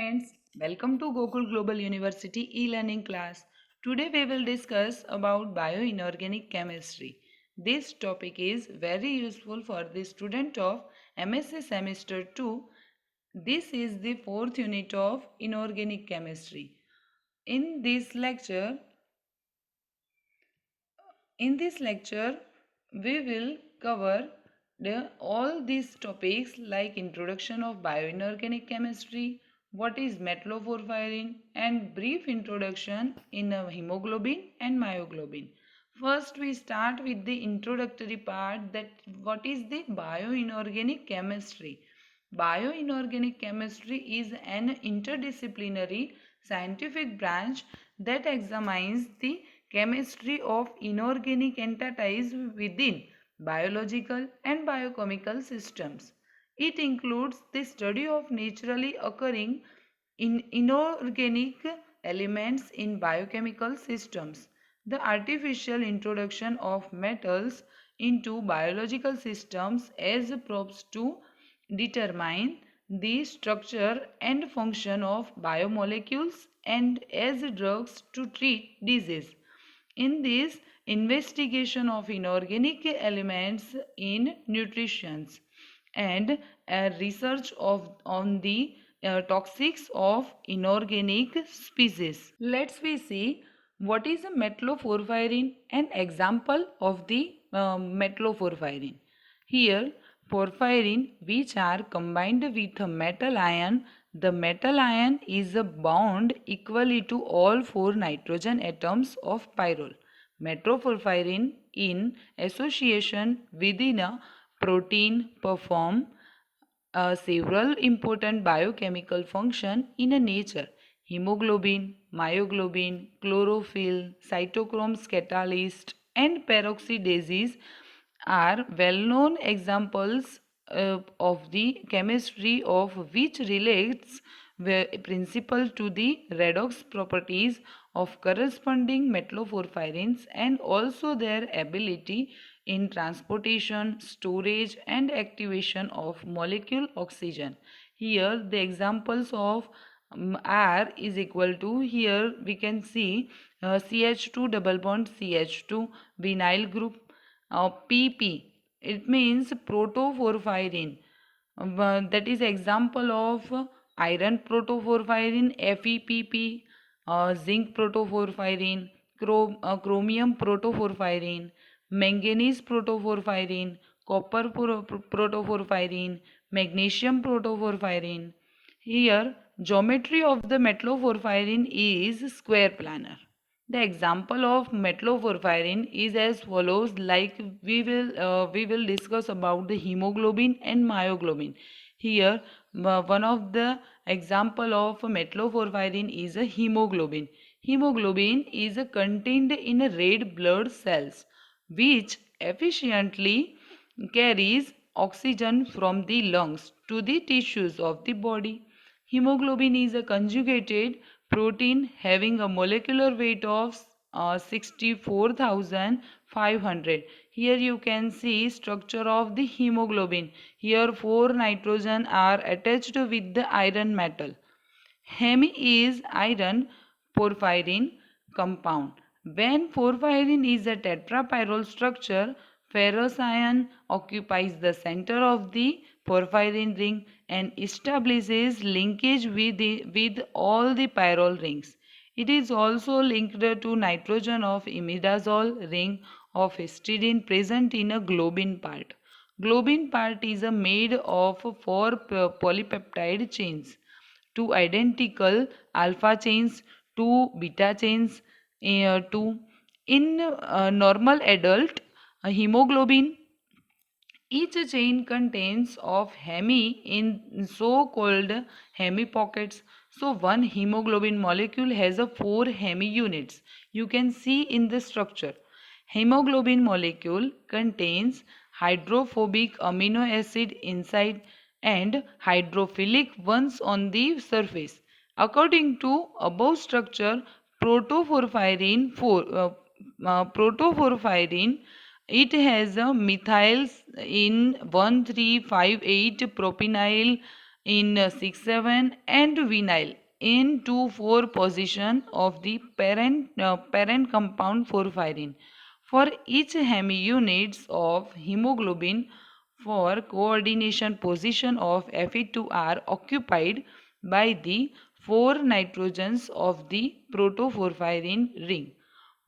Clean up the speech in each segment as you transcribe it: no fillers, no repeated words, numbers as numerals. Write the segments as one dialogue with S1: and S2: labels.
S1: friends, welcome to Gokul Global University e-learning class. Today we will discuss about bioinorganic chemistry. This topic is very useful for the student of MSc semester 2. This is the fourth unit of inorganic chemistry. In this lecture, in this lecture, we will cover all these topics like introduction of bioinorganic chemistry, what is methyloporphyrin, and brief introduction in hemoglobin and myoglobin. First, we start with the introductory part that what is the bioinorganic chemistry. Bioinorganic chemistry is an interdisciplinary scientific branch that examines the chemistry of inorganic entities within biological and biochemical systems. It includes the study of naturally occurring inorganic elements in biochemical systems, the artificial introduction of metals into biological systems as probes to determine the structure and function of biomolecules and as drugs to treat disease. In this investigation of inorganic elements in nutrition and research on the toxics of inorganic species. Let's we see what is a methyloporphyrin, an example of the methyloporphyrin. Here, porphyrin which are combined with a metal ion, the metal ion is bound equally to all four nitrogen atoms of pyrrole. Methyloporphyrin in association within a protein perform several important biochemical functions in a nature. Hemoglobin, myoglobin, chlorophyll, cytochromes catalyst, and peroxidases are well-known examples of the chemistry of which relates principle to the redox properties of corresponding methyloporphyrins and also their ability in transportation, storage and activation of molecule oxygen. Here the examples of R is equal to, here we can see CH2 double bond CH2 vinyl group, PP it means protoporphyrin, that is example of iron protoporphyrin FePP, zinc protoporphyrin, chromium protoporphyrin, manganese protoporphyrin, copper protoporphyrin, magnesium protoporphyrin. Here geometry of the methyloporphyrin is square planar. The example of methyloporphyrin is as follows, like we will discuss about the hemoglobin and myoglobin. Here one of the example of methyloporphyrin is a hemoglobin. Hemoglobin is contained in red blood cells which efficiently carries oxygen from the lungs to the tissues of the body. Hemoglobin is a conjugated protein having a molecular weight of 64,500. Here you can see structure of the hemoglobin. Here four nitrogen are attached with the iron metal. Heme is iron porphyrin compound. When porphyrin is a tetrapyrrole structure, ferrous ion occupies the center of the porphyrin ring and establishes linkage with all the pyrrole rings. It is also linked to nitrogen of imidazole ring of histidine present in a globin part. Globin part is made of four polypeptide chains, two identical alpha chains, two beta chains, two. In normal adult hemoglobin, each chain contains of heme in so-called heme pockets. So one hemoglobin molecule has a four heme units. You can see in the structure. Hemoglobin molecule contains hydrophobic amino acid inside and hydrophilic ones on the surface. According to above structure, protoporphyrin it has a methyls in 1358 propenyl in 6-7 and vinyl in 2-4 position of the parent compound porphyrin. For each hemi units of hemoglobin for coordination position of Fe2 are occupied by the 4 nitrogens of the protoporphyrin ring,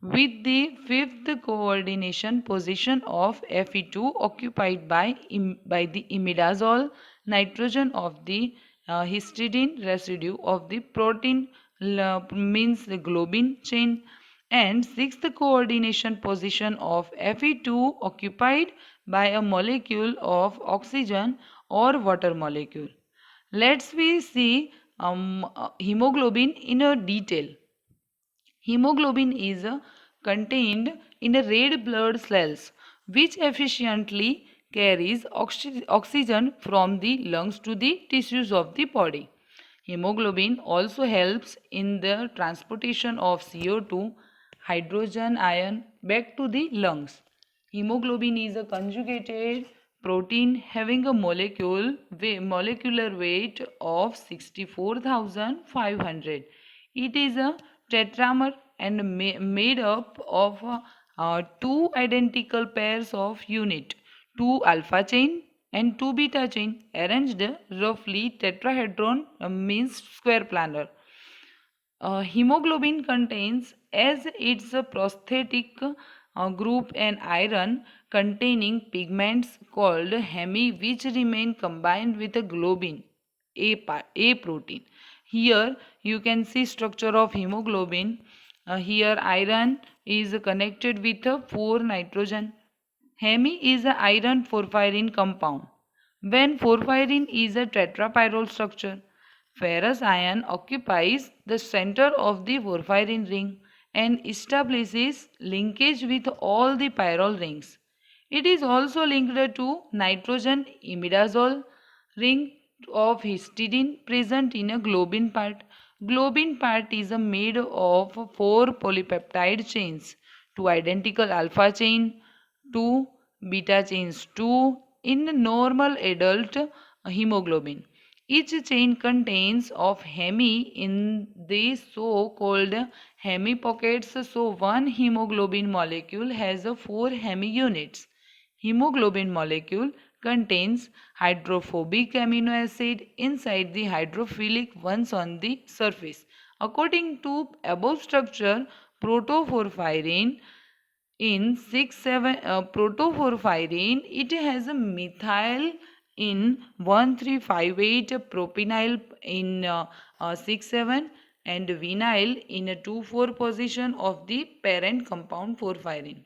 S1: with the fifth coordination position of Fe2 occupied by the imidazole nitrogen of the histidine residue of the protein means the globin chain, and sixth coordination position of Fe2 occupied by a molecule of oxygen or water molecule. Let's we see hemoglobin in a detail. Hemoglobin is contained in red blood cells which efficiently carries oxygen from the lungs to the tissues of the body. Hemoglobin also helps in the transportation of CO2, hydrogen ion back to the lungs. Hemoglobin is a conjugated protein having a molecular weight of 64,500. It is a tetramer and made up of two identical pairs of unit, two alpha chain and two beta chain arranged roughly tetrahedron means square planar. Hemoglobin contains as its prosthetic group an iron containing pigments called hemi which remain combined with a globin A protein. Here you can see structure of hemoglobin. Here iron is connected with a 4 nitrogen. Hemi is a iron porphyrin compound. When porphyrin is a tetrapyrrole structure, ferrous ion occupies the center of the porphyrin ring and establishes linkage with all the pyrrole rings. It is also linked to nitrogen imidazole ring of histidine present in a globin part. Globin part is made of 4 polypeptide chains, 2 identical alpha chain, 2 beta chains 2 in normal adult hemoglobin. Each chain contains of hemi in the so-called hemi pockets. So one hemoglobin molecule has 4 hemi units. Hemoglobin molecule contains hydrophobic amino acid inside the hydrophilic ones on the surface. According to above structure, protoporphyrin in 6-7 protoporphyrin, it has a methyl in 1358, propenyl in 6-7 and vinyl in a 2-4 position of the parent compound porphyrin.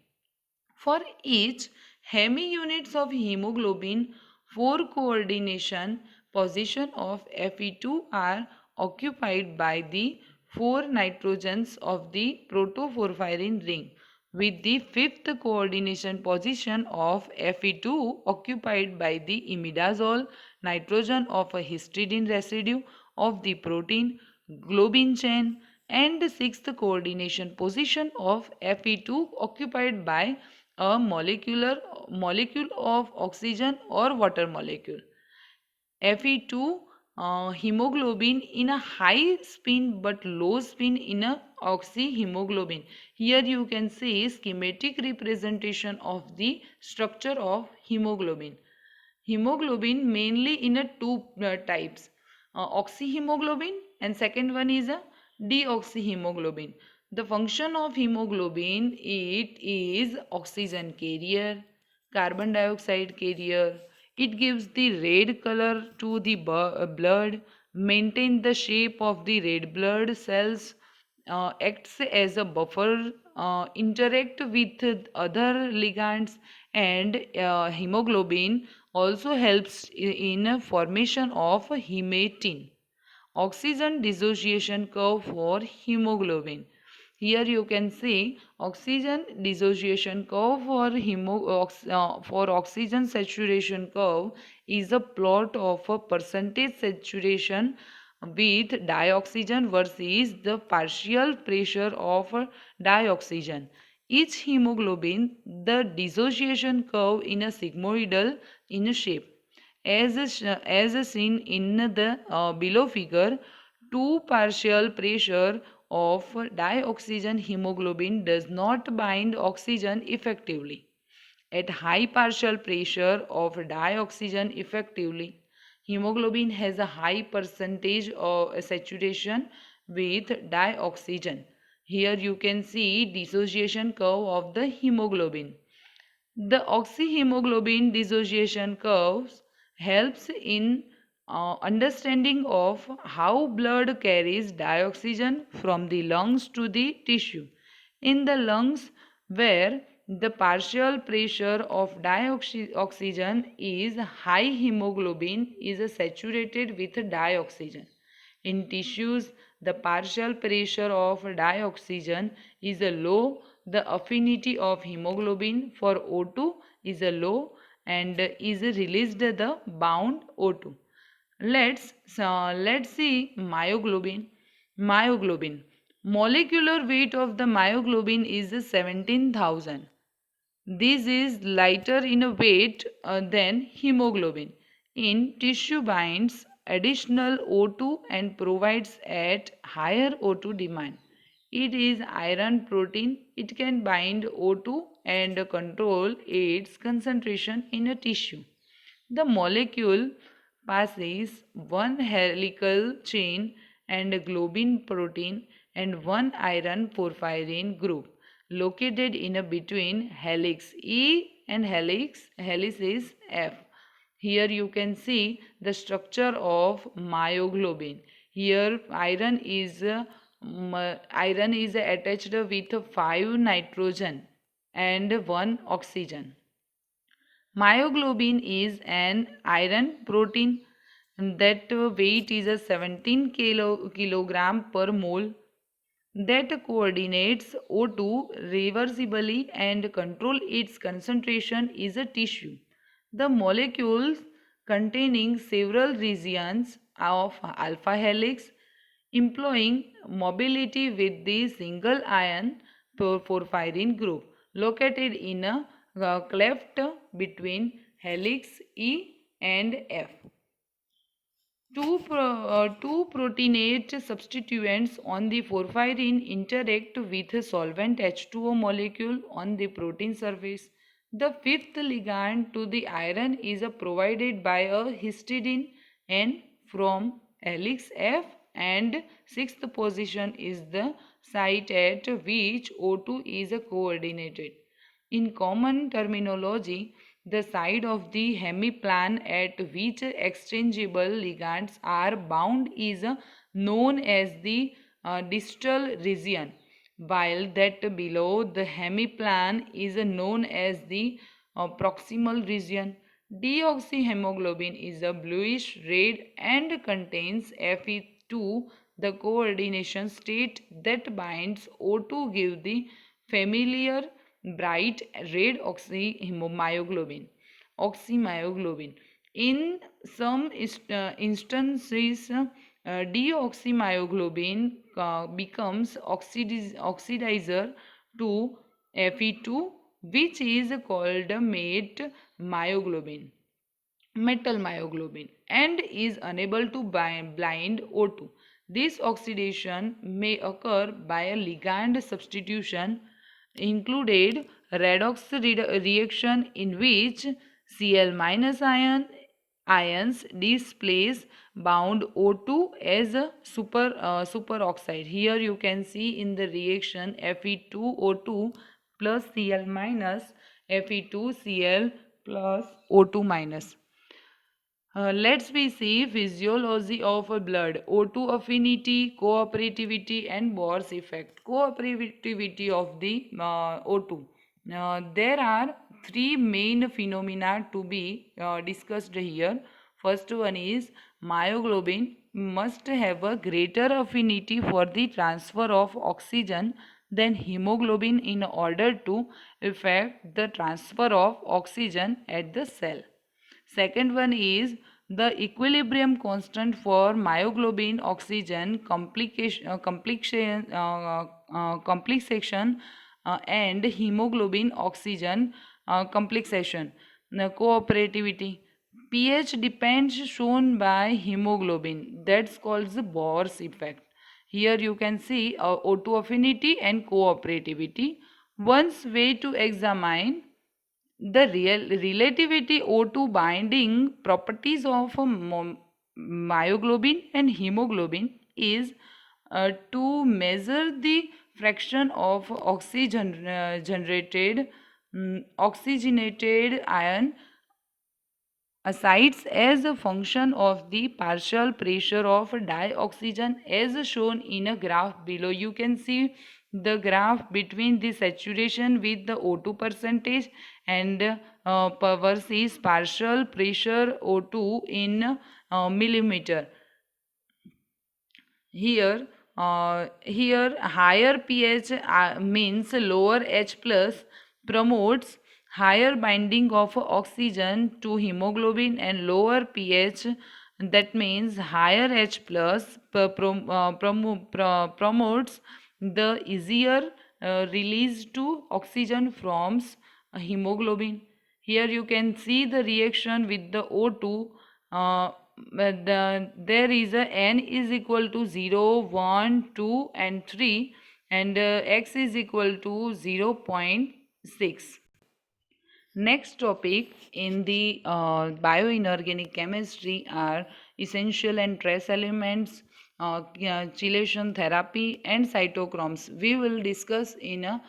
S1: For each hemi units of hemoglobin, 4 coordination position of Fe2 are occupied by the 4 nitrogens of the protoporphyrin ring, with the fifth coordination position of Fe2 occupied by the imidazole nitrogen of a histidine residue of the protein globin chain, and the sixth coordination position of Fe2 occupied by a molecule of oxygen or water molecule. Fe2 hemoglobin in a high spin but low spin in a oxyhemoglobin. Here you can see schematic representation of the structure of hemoglobin. Hemoglobin mainly in a two types, oxyhemoglobin and second one is a deoxyhemoglobin. The function of hemoglobin, it is oxygen carrier, carbon dioxide carrier. It gives the red color to the blood, maintain the shape of the red blood cells, acts as a buffer, interact with other ligands, and hemoglobin also helps in formation of hematine. Oxygen dissociation curve for hemoglobin. Here you can see oxygen dissociation curve for oxygen saturation curve is a plot of a percentage saturation with dioxygen versus the partial pressure of dioxygen. Each hemoglobin, the dissociation curve in a sigmoidal in shape. As seen in the below figure, two partial pressure of dioxygen hemoglobin does not bind oxygen effectively. At high partial pressure of dioxygen effectively, hemoglobin has a high percentage of saturation with dioxygen. Here you can see dissociation curve of the hemoglobin. The oxyhemoglobin dissociation curves helps in understanding of how blood carries dioxygen from the lungs to the tissue. In the lungs, where the partial pressure of dioxygen is high, hemoglobin is saturated with dioxygen. In tissues, the partial pressure of dioxygen is low, the affinity of hemoglobin for O2 is low and is released the bound O2. Let's see myoglobin. Myoglobin. Molecular weight of the myoglobin is 17,000. This is lighter in a weight than hemoglobin. In tissue binds additional O2 and provides at higher O2 demand. It is iron protein. It can bind O2 and control its concentration in a tissue. The molecule passes one helical chain and a globin protein and one iron porphyrin group located in a between helix E and helices F. Here you can see the structure of myoglobin. Here iron is attached with 5 nitrogen and 1 oxygen. Myoglobin is an iron protein that weight is a 17 kilogram per mole that coordinates O2 reversibly and control its concentration is a tissue. The molecules containing several regions of alpha helix employing mobility with the single ion porphyrin group located in a cleft between helix E and F. Two proteinate substituents on the porphyrin interact with a solvent H2O molecule on the protein surface. The fifth ligand to the iron is provided by a histidine N from helix F, and sixth position is the site at which O2 is coordinated. In common terminology, the side of the hemiplan at which exchangeable ligands are bound is known as the distal region, while that below the hemiplan is known as the proximal region. Deoxyhemoglobin is a bluish red and contains Fe2, the coordination state that binds O2 give the familiar bright red oxymyoglobin. In some instances, deoxymyoglobin becomes oxidizer to Fe2, which is called metal myoglobin, and is unable to blind O2. This oxidation may occur by a ligand substitution included redox reaction in which Cl- ions displace bound O2 as a superoxide. Here you can see in the reaction Fe2O2 plus Cl minus Fe2Cl plus O2 minus. Let's we see physiology of blood, O2 affinity, cooperativity and Bohr's effect. Cooperativity of the O2. There are three main phenomena to be discussed here. First one is myoglobin must have a greater affinity for the transfer of oxygen than hemoglobin in order to effect the transfer of oxygen at the cell. Second one is the equilibrium constant for myoglobin oxygen complexation and hemoglobin oxygen complexation. Cooperativity. pH depends shown by hemoglobin. That's called the Bohr's effect. Here you can see O2 affinity and cooperativity. One's way to examine the relativity O2 binding properties of myoglobin and hemoglobin is to measure the fraction of oxygen generated oxygenated ion acids as a function of the partial pressure of dioxygen as shown in a graph below. You can see the graph between the saturation with the O2 percentage and versus partial pressure O2 in millimeter. Here higher pH means lower H plus promotes higher binding of oxygen to hemoglobin, and lower pH, that means higher H plus promotes the easier release to oxygen from hemoglobin. Here you can see the reaction with the O2. There is a n is equal to 0, 1, 2 and 3, and x is equal to 0.6. Next topic in the bioinorganic chemistry are essential and trace elements, chelation therapy and cytochromes. We will discuss in a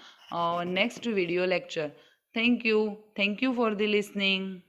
S1: next video lecture. Thank you. Thank you for the listening.